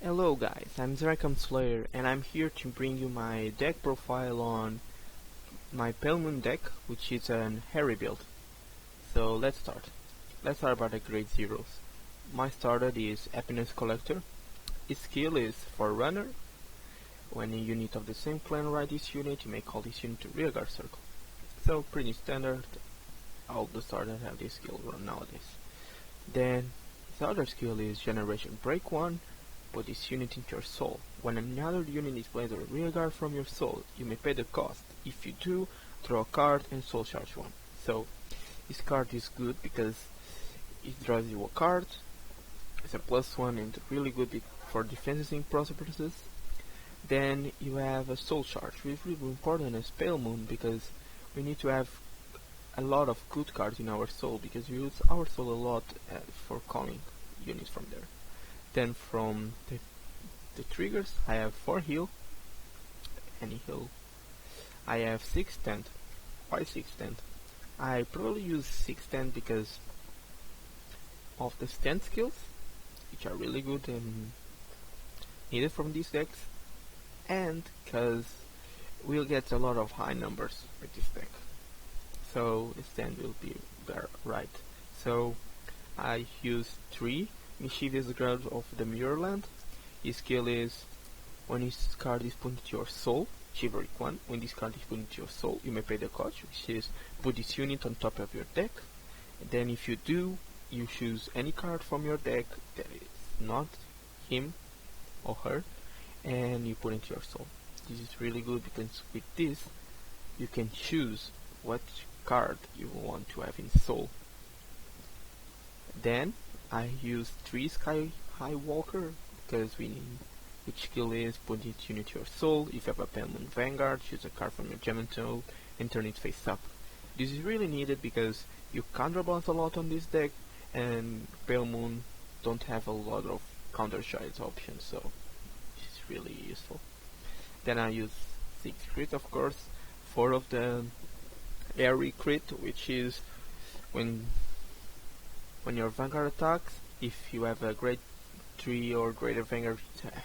Hello guys, I'm Dragon Slayer and I'm here to bring you my deck profile on my Pale Moon deck, which is an Harry build. So let's start. Let's start by the grade zeros. My starter is Happiness Collector. His skill is Forerunner. When a unit of the same clan ride this unit, you may call this unit to rearguard circle. So pretty standard. All the starters have this skill run nowadays. Then his other skill is Generation Break 1. Put this unit into your soul. When another unit is placed on rearguard from your soul, you may pay the cost. If you do, draw a card and soul charge one. So this card is good because it draws you a card. It's a +1 and really good for defending purposes. Then you have a soul charge, which is really important as Pale Moon because we need to have a lot of good cards in our soul because we use our soul a lot for calling units from there. Then from the triggers, I have 4 heal, any heal. I have 6 stand. Why 6 stand? I probably use 6 stand because of the stand skills, which are really good and needed from these decks, and because we'll get a lot of high numbers with this deck. So the stand will be there, right. So I use 3 Mischievous Guard of the Mirrorland. His skill is when this card is put into your soul, Chivalric 1, when this card is put into your soul, you may pay the cost, which is put this unit on top of your deck. And then if you do, you choose any card from your deck that is not him or her, and you put into your soul. This is really good because with this, you can choose what card you want to have in soul. Then I use 3 Sky High Walker because which skill is put each unit to your soul. If you have a Pale Moon Vanguard, choose a card from your gem tool and turn it face up. This is really needed because you counterbalance a lot on this deck and Pale Moon don't have a lot of counter charge options, so it's really useful. Then I use 6 crit, of course, 4 of the airy crit, which is when your Vanguard attacks, if you have a grade 3 or greater Vanguard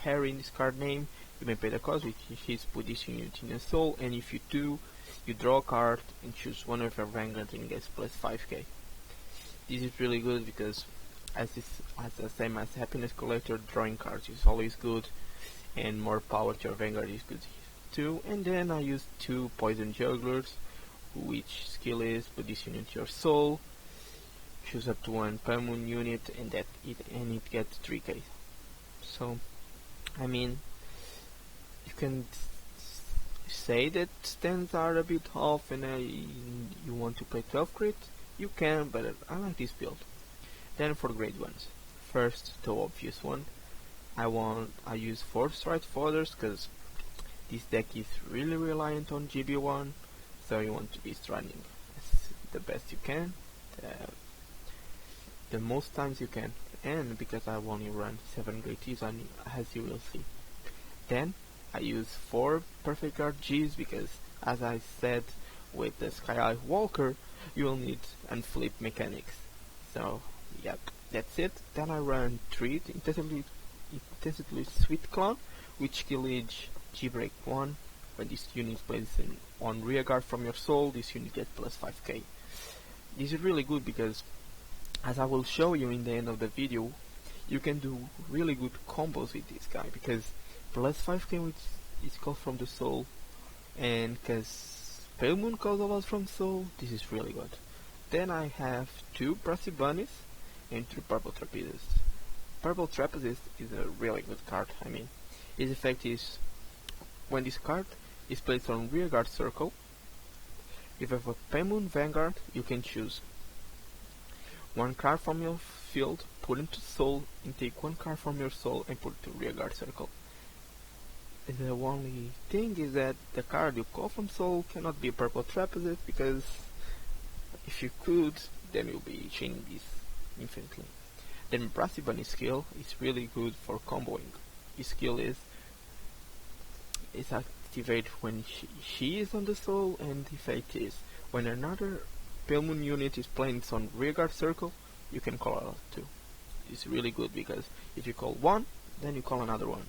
Harry in this card name, you may pay the cost, which is put this unit in your soul, and if you do, you draw a card and choose one of your Vanguard and gets +5k. This is really good because as the same as Happiness Collector, drawing cards is always good, and more power to your Vanguard is good too. And then I use 2 Poison Jugglers, which skill is put this unit to your soul, choose up to 1 Pale Moon unit, and it gets 3k. So, I mean, you can say that stands are a bit off and you want to play 12 crit, you can, but I like this build. Then for grade 1s, first the obvious one, I use 4 Stride Fodders because this deck is really reliant on GB1, so you want to be striding the best you can. The most times you can, and because I only run 7 great Ts as you will see. Then I use 4 Perfect Guard Gs because, as I said with the Sky High Walker, you will need unflip mechanics. So yep, that's it. Then I run 3 Intensively Sweet Clown, which skill is G-Break 1. When this unit is placed on rearguard from your soul, this unit gets +5k. This is really good because, as I will show you in the end of the video, you can do really good combos with this guy because +5k is called from the soul, and because Pale Moon calls a lot from soul, this is really good. Then I have 2 Brassy Bunnies and 3 Purple Trapezists. Purple Trapezist is a really good card. I mean, its effect is when this card is placed on rearguard circle, if you have a Pale Moon Vanguard, you can choose 1 card from your field, put into soul, and take 1 card from your soul and put it to rearguard circle. The only thing is that the card you call from soul cannot be a Purple Trapezist because if you could, then you'll be chaining this infinitely. Then Brassy Bunny skill is really good for comboing. His skill is activate when she is on the soul, and the effect is when another Pale Moon unit is placed on rearguard circle, you can call out 2. It's really good because if you call 1, Then you call another one,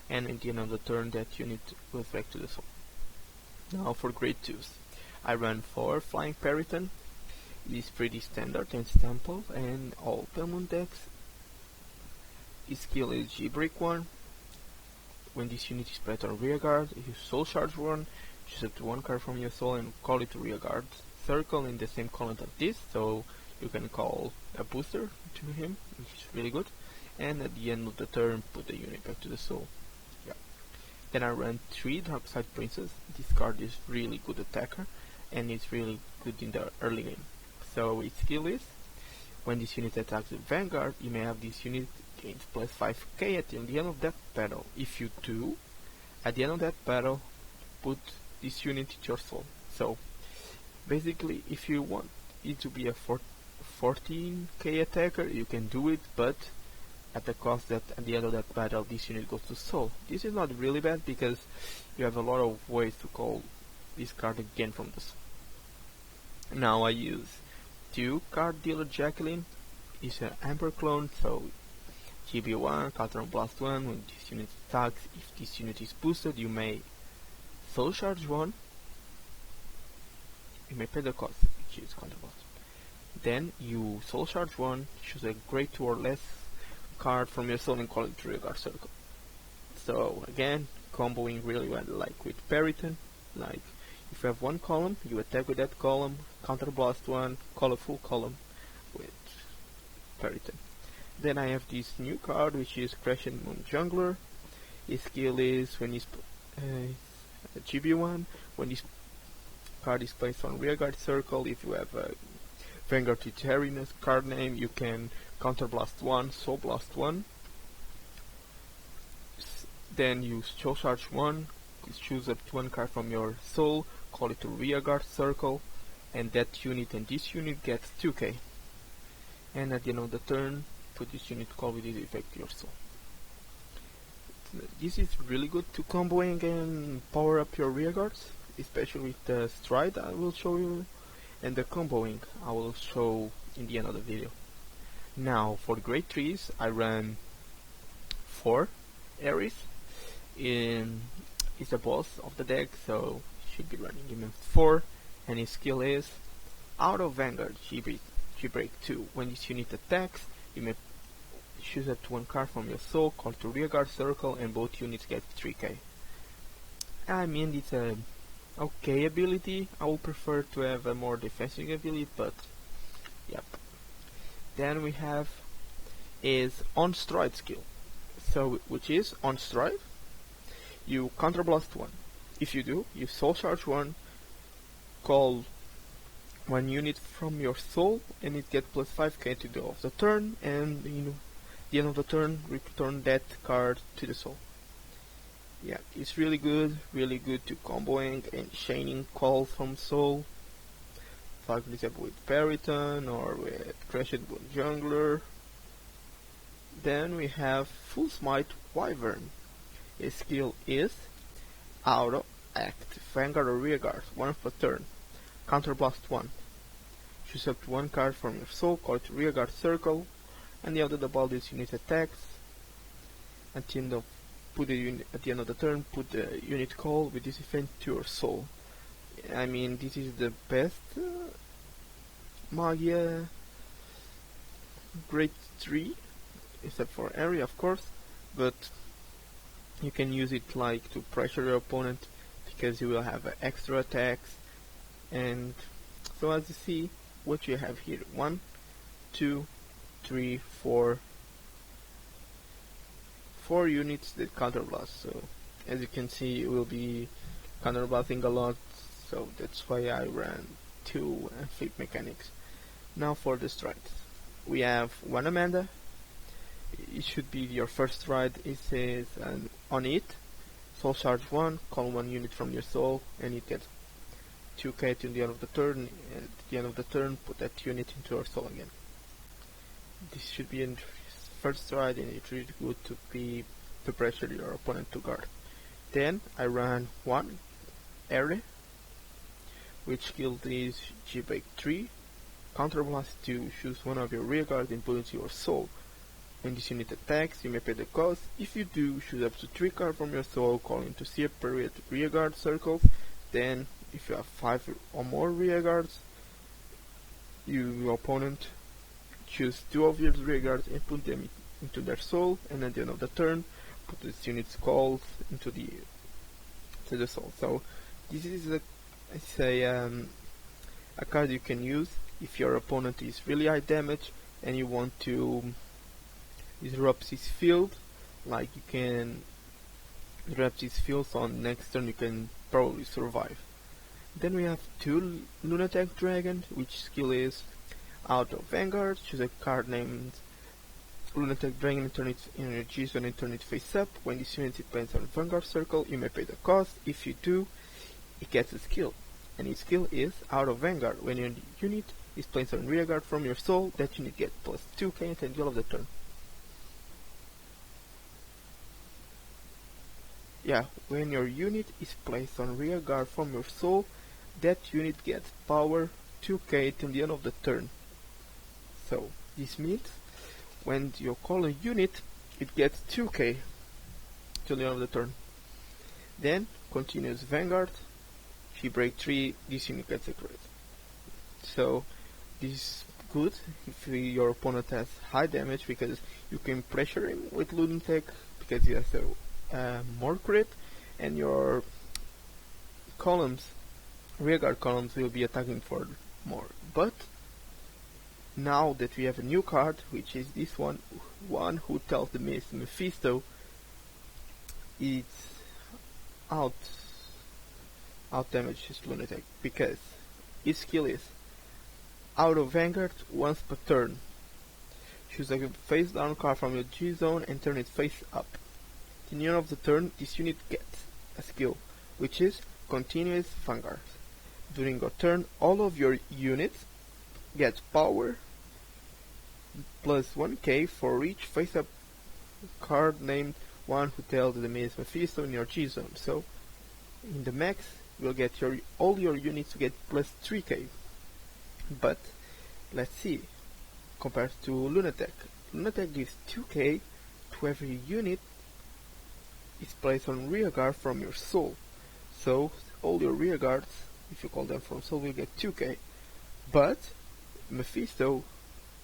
and at the end of the turn that unit goes back to the soul. Now for grade 2s, I run 4 Flying Periton. It is pretty standard and simple, and all Pelmon decks. Its skill is G-Break 1. When this unit is placed on rearguard, you Soul Charge 1, choose up to 1 card from your soul and call it to rearguard circle in the same column as this, so you can call a booster to him, which is really good. And at the end of the turn, put the unit back to the soul. Yeah. Then I run 3 Darkside Princess. This card is really good attacker, and it's really good in the early game. So its skill is, when this unit attacks the Vanguard, you may have this unit gains plus 5k at the end of that battle. If you do, at the end of that battle, put this unit into your soul. So basically, if you want it to be a 14k attacker, you can do it, but at the cost that at the end of that battle this unit goes to soul. This is not really bad because you have a lot of ways to call this card again from the soul. Now I use 2 Card Dealer Jacqueline. It's an Amber clone, so GB1, counter on blast 1. When this unit attacks, if this unit is boosted, you may Soul Charge 1. You may pay the cost, which is counter blast. Then you Soul Charge 1, choose a grade 2 or less card from your soul and call it to rearguard circle. So again, comboing really well, like with Periton. Like if you have 1 column, you attack with that column, counter blast 1, call a full column with Periton. Then I have this new card, which is Crescent Moon Jungler. His skill is when he's GB1. When this card is placed on rearguard circle, if you have a Vanguard Titerinus card name, you can counter blast 1, soul blast 1. Then you Soul Charge 1, choose up to 1 card from your soul, call it to rearguard circle, and that unit and this unit gets 2k. And at the end of the turn, put this unit call with this effect to your soul. This is really good to comboing and power up your rearguards, especially with the stride I will show you, and the comboing I will show in the end of the video. Now for grade 3s, I run 4 Ares. He's the boss of the deck, so should be running him 4, and his skill is out of Vanguard G-Break 2. When this unit attacks, you may choose up to 1 card from your soul, call to rearguard circle, and both units get 3k. I mean, it's a okay ability. I would prefer to have a more defensive ability, but yep. Then we have is on stride skill. So which is on stride, you counter blast 1. If you do, you soul charge 1, call 1 unit from your soul, and it gets plus 5k to the end of the turn, and the end of the turn return that card to the soul. Yeah, it's really good to comboing and chaining calls from soul. For example with Periton or with Crescent Moon Jungler. Then we have Full Smite Wyvern. His skill is Auto Act, Vanguard or Rearguard, 1 per turn. Counter Blast 1. Choose up to 1 card from your soul, call it to Rearguard Circle, and after the ball this unit attacks. At the end of the turn, put the unit call with this event to your soul. I mean, this is the best Magia grade 3, except for area of course, but you can use it like to pressure your opponent because you will have extra attacks. And so as you see, what you have here, 1, 2, 3, 4 units that counter blast. So as you can see, it will be counter blasting a lot, so that's why I ran 2 and flip mechanics. Now for the strides, we have 1 Amanda. It should be your first stride. It says on it, soul charge 1, call 1 unit from your soul, and it gets 2k till the end of the turn. And at the end of the turn, put that unit into your soul again. This should be in first stride, and it's really good to pressure your opponent to guard. Then I ran 1 area, which skill is G-Break 3, Counter Blast 2, choose one of your rear guards and put it into your soul. When this unit attacks, you may pay the cost. If you do, choose up to 3 cards from your soul, calling to separate rearguard circles. Then, if you have 5 or more rearguards, your opponent choose 2 of your rearguards and put them into their soul, and at the end of the turn, put this unit's calls into the soul. So this is a card you can use if your opponent is really high damage and you want to disrupt his field. Like, you can disrupt his field, so on next turn you can probably survive. Then we have 2 Lunatic Dragon, which skill is out of Vanguard. Choose a card named Lunatic Dragon and turn it in your G zone and turn it face up. When this unit depends on Vanguard circle, you may pay the cost. If you do, it gets a skill, and its skill is out of Vanguard. When your unit is placed on rearguard from your soul, that unit gets plus 2k until the end of the turn. Yeah, when your unit is placed on rearguard from your soul, that unit gets power 2k till the end of the turn. So this means when you call a unit, it gets 2k till the end of the turn. Then continues Vanguard. If you break 3, this unit gets a crit. So this is good if your opponent has high damage, because you can pressure him with Lunatic because he has more crit, and your columns, rearguard columns, will be attacking for more. But now that we have a new card, which is this one who tells the Mephisto, it's out damage his Lunatic, because his skill is out of Vanguard once per turn. Choose a face down card from your G zone and turn it face up. At the end of the turn, this unit gets a skill, which is continuous Vanguard. During your turn, all of your units get power plus 1k for each face up card named one who tells the Mephisto in your G zone. So in the max, you'll get all your units to get plus 3k. But let's see, compared to Lunatic. Lunatic gives 2k to every unit is placed on rearguard from your soul. So all your rearguards, if you call them from soul, will get 2k. But Mephisto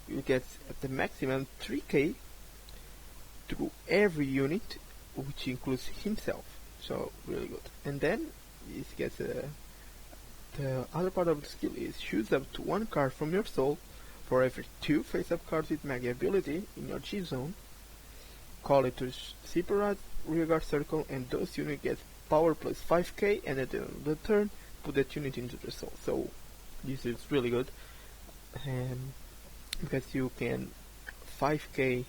will get at the maximum 3k to every unit, which includes himself. So really good. And then it gets the other part of the skill is choose up to 1 card from your soul for every 2 face-up cards with Magia ability in your G zone. Call it to separate rearguard circle, and those units get power plus 5k, and at the end of the turn, put that unit into the soul. So this is really good, because you can 5k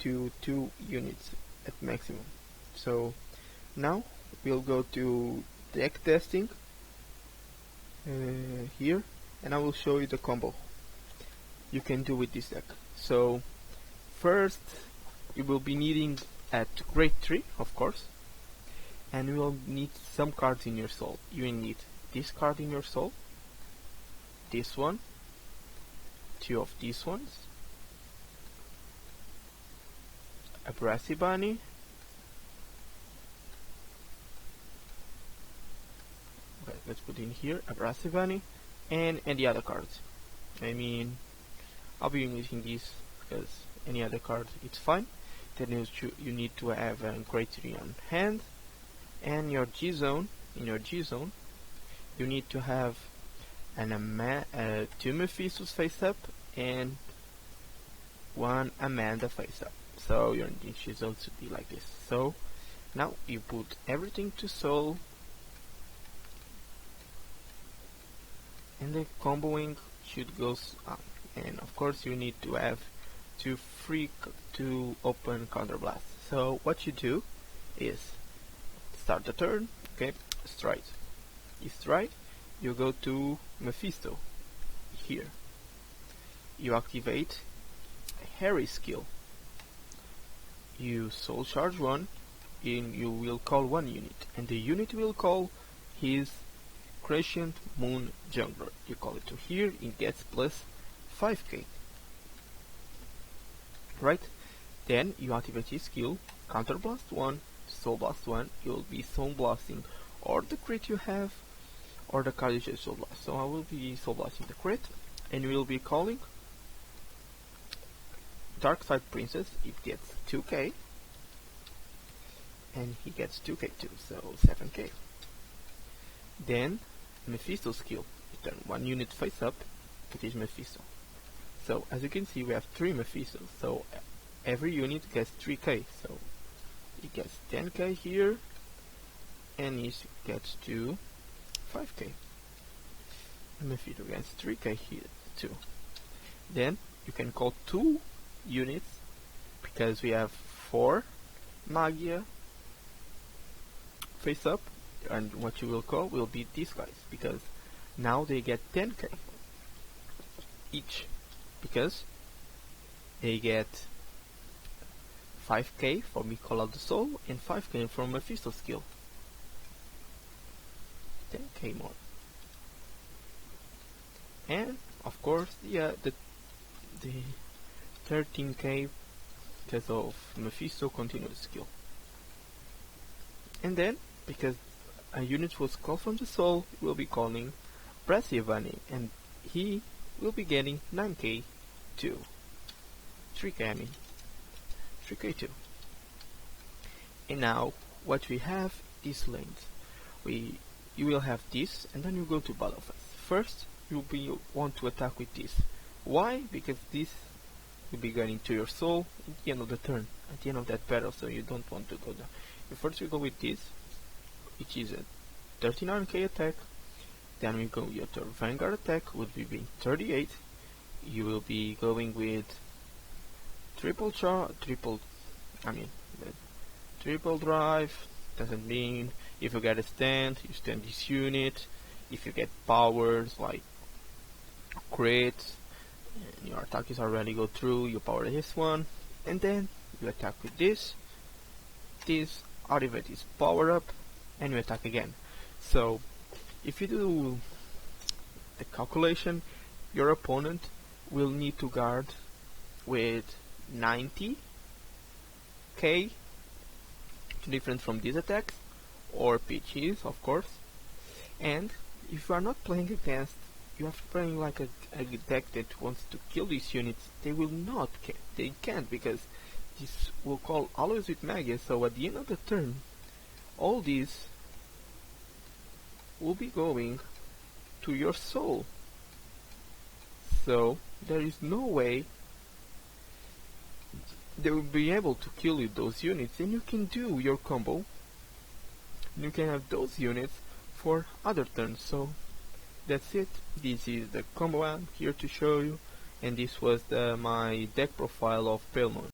to 2 units at maximum. So now we'll go to deck testing here, and I will show you the combo you can do with this deck. So first, you will be needing at grade 3, of course, and you will need some cards in your soul. You will need this card in your soul, this one, 2 of these ones, a Brassy Bunny, okay, let's put in here a Brassy Bunny, and the other cards. I mean, I'll be using these because any other card it's fine. Then you need to have a grade 3 on hand, and your G zone. In your G zone, you need to have an 2 Mephistos face up and 1 Amanda face up. So your G zone should be like this. So now you put everything to soul, and the comboing should go on. And of course, you need to have to open counterblast. So what you do is start the turn, okay, stride. You stride, you go to Mephisto here. You activate Harry's skill. You soul charge 1, and you will call 1 unit, and the unit will call his Crescent Moon Jungler. You call it to here, it gets plus 5k. right? Then you activate his skill, Counter Blast 1, Soul Blast 1, you'll be Soul Blasting or the crit you have, or the card you just Soul Blast. So I will be Soul Blasting the crit, and we will be calling Dark Side Princess. It gets 2k, and he gets 2k too, so 7k. Then Mephisto skill, you turn 1 unit face up, it is Mephisto. So as you can see, we have 3 Mephistos, so every unit gets 3k, so it gets 10k here, and it gets to 5k. Mephisto gets 3k here too. Then you can call 2 units, because we have 4 Magia face up, and what you will call will be these guys, because now they get 10k each, because they get 5k for me Call Out the Soul and 5k from Mephisto skill. 10k more. And of course, yeah, the 13k because of Mephisto continuous skill. And then, because a unit was called from the soul, we'll be calling Brasiavani, and he will be getting 9k too. 3k, I mean. 3k too. And now, what we have is lanes. You will have this, and then you go to battle phase. First, you'll want to attack with this. Why? Because this will be going to your soul at the end of the turn, at the end of that battle, so you don't want to go down. First we go with this, which is a 39k attack. Then we go with your Vanguard attack, would be being 38. You will be going with triple drive. Doesn't mean if you get a stand, you stand this unit. If you get powers like crit, and your attack is already go through, you power this one, and then you attack with this. This activate is power up, and you attack again. So if you do the calculation, your opponent will need to guard with 90k, different from these attacks, or PGs of course. And if you are not playing against, you are playing like a deck that wants to kill these units, they can't, because this will call always with Magia, so at the end of the turn, all these will be going to your soul. So there is no way they will be able to kill you those units, and you can do your combo. You can have those units for other turns. So that's it. This is the combo I'm here to show you, and this was my deck profile of Pale Moon.